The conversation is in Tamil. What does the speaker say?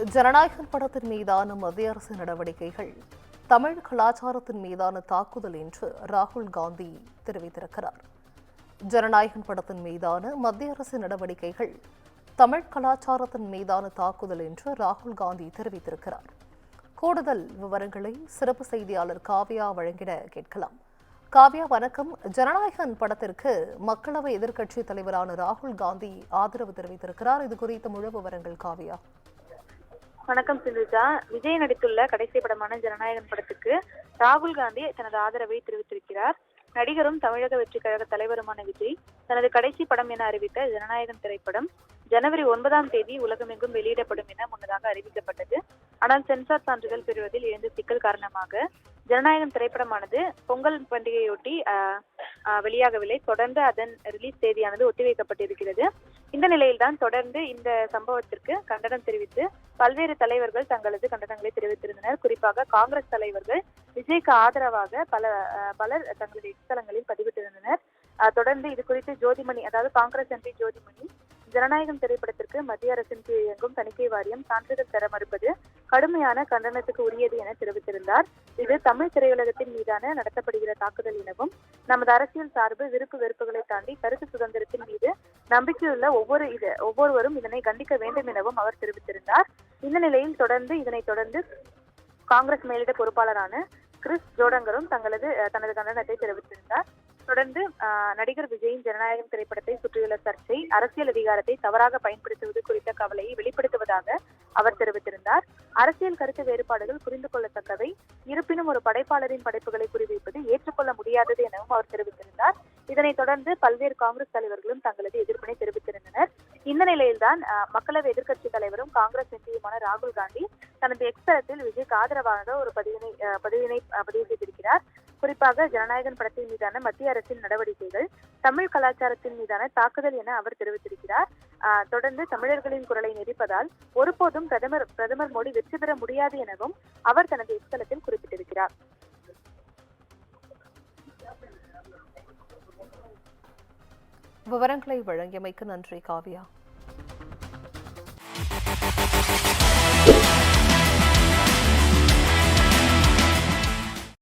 ஜனநாயகன் படத்தின் மீதான மத்திய அரசு நடவடிக்கைகள் தமிழ் கலாச்சாரத்தின் மீதான தாக்குதல் என்று ராகுல் காந்தி தெரிவித்திருக்கிறார். ஜனநாயகன் படத்தின் மீதான மத்திய அரசு நடவடிக்கைகள் தமிழ் கலாச்சாரத்தின் மீதான தாக்குதல் என்று ராகுல் காந்தி தெரிவித்திருக்கிறார். கூடுதல் விவரங்களை சிறப்பு செய்தியாளர் காவ்யா வழங்கிட கேட்கலாம். காவ்யா, வணக்கம். ஜனநாயகன் படத்திற்கு மக்களவை எதிர்க்கட்சித் தலைவரான ராகுல் காந்தி ஆதரவு தெரிவித்திருக்கிறார். இது குறித்த முழு விவரங்கள் காவ்யா. வணக்கம் சிந்துஜா. விஜய் நடித்துள்ள கடைசி படமான ஜனநாயகன் படத்துக்கு ராகுல் காந்தி தனது ஆதரவை தெரிவித்திருக்கிறார். நடிகரும் தமிழக வெற்றி கழக தலைவருமான விஜய் தனது கடைசி படம் என அறிவித்த ஜனநாயகன் திரைப்படம் ஜனவரி 9 உலகமெங்கும் வெளியிடப்படும் என முன்னதாக அறிவிக்கப்பட்டது. ஆனால் சென்சார் சான்றிதழ் பெறுவதில் எழுந்த சிக்கல் காரணமாக ஜனநாயகன் திரைப்படமானது பொங்கல் பண்டிகையொட்டி வெளியாகவில்லை. தொடர்ந்து அதன் ரிலீஸ் தேதியானது ஒத்திவைக்கப்பட்டிருக்கிறது. இந்த நிலையில்தான் தொடர்ந்து இந்த சம்பவத்திற்கு கண்டனம் தெரிவித்து பல்வேறு தலைவர்கள் தங்களது கண்டனங்களை தெரிவித்திருந்தனர். குறிப்பாக காங்கிரஸ் தலைவர்கள் விஜய்க்கு ஆதரவாக பலர் தங்களது எக்ஸ்தலங்களில் பதிவிட்டிருந்தனர். தொடர்ந்து இது குறித்து ஜோதிமணி, அதாவது காங்கிரஸ் எம்பி ஜோதிமணி, ஜனநாயகம் திரைப்படத்திற்கு மத்திய அரசின் கீழ் இயங்கும் தணிக்கை வாரியம் சான்றிதழ் தர மறுப்பது கடுமையான கண்டனத்துக்கு உரியது என தெரிவித்திருந்தார். இது தமிழ் திரையுலகத்தின் மீதான நடத்தப்படுகிற தாக்குதல் எனவும் நமது அரசியல் சார்பு விருப்பு வெறுப்புகளை தாண்டி கருத்து சுதந்திரத்தின் மீது நம்பிக்கையுள்ள ஒவ்வொருவரும் இதனை கண்டிக்க வேண்டும் எனவும் அவர் தெரிவித்திருந்தார். இந்த நிலையில் இதனைத் தொடர்ந்து காங்கிரஸ் மேலிட பொறுப்பாளரான கிறிஸ் ஜோடங்கரும் தனது கண்டனத்தை தெரிவித்திருந்தார். தொடர்ந்து நடிகர் விஜயின் ஜனநாயகம் திரைப்படத்தை சுற்றியுள்ள சர்ச்சை அரசியல் அதிகாரத்தை தவறாக பயன்படுத்துவது குறித்த கவலையை வெளிப்படுத்துவதாக அவர் தெரிவித்திருந்தார். அரசியல் கருத்து வேறுபாடுகள் புரிந்து கொள்ளத்தக்கவை, இருப்பினும் ஒரு படைப்பாளரின் படைப்புகளை குறிவைப்பது ஏற்றுக்கொள்ள முடியாதது எனவும் அவர் தெரிவித்திருந்தார். இதனைத் தொடர்ந்து பல்வேறு காங்கிரஸ் தலைவர்களும் தங்களது எதிர்ப்பினை தெரிவித்திருந்தனர். இந்த நிலையில்தான் மக்களவை எதிர்க்கட்சித் தலைவரும் காங்கிரஸ் எம்பியுமான ராகுல் காந்தி தனது எக்ஸ் தளத்தில் விஜய்க்கு ஆதரவாக ஒரு பதிவு செய்திருக்கிறார். குறிப்பாக ஜனநாயகன் படத்தின் மீதான மத்திய அரசின் நடவடிக்கைகள் தமிழ் கலாச்சாரத்தின் மீதான தாக்குதல் என அவர் தெரிவித்திருக்கிறார். தொடர்ந்து தமிழர்களின் குரலை நெரிப்பதால் ஒருபோதும் பிரதமர் மோடி வெற்றி பெற முடியாது எனவும் அவர் தனது எக்ஸ் தளத்தில் குறிப்பிட்டிருக்கிறார். விவரங்களை வழங்கியமைக்கு நன்றி காவ்யா.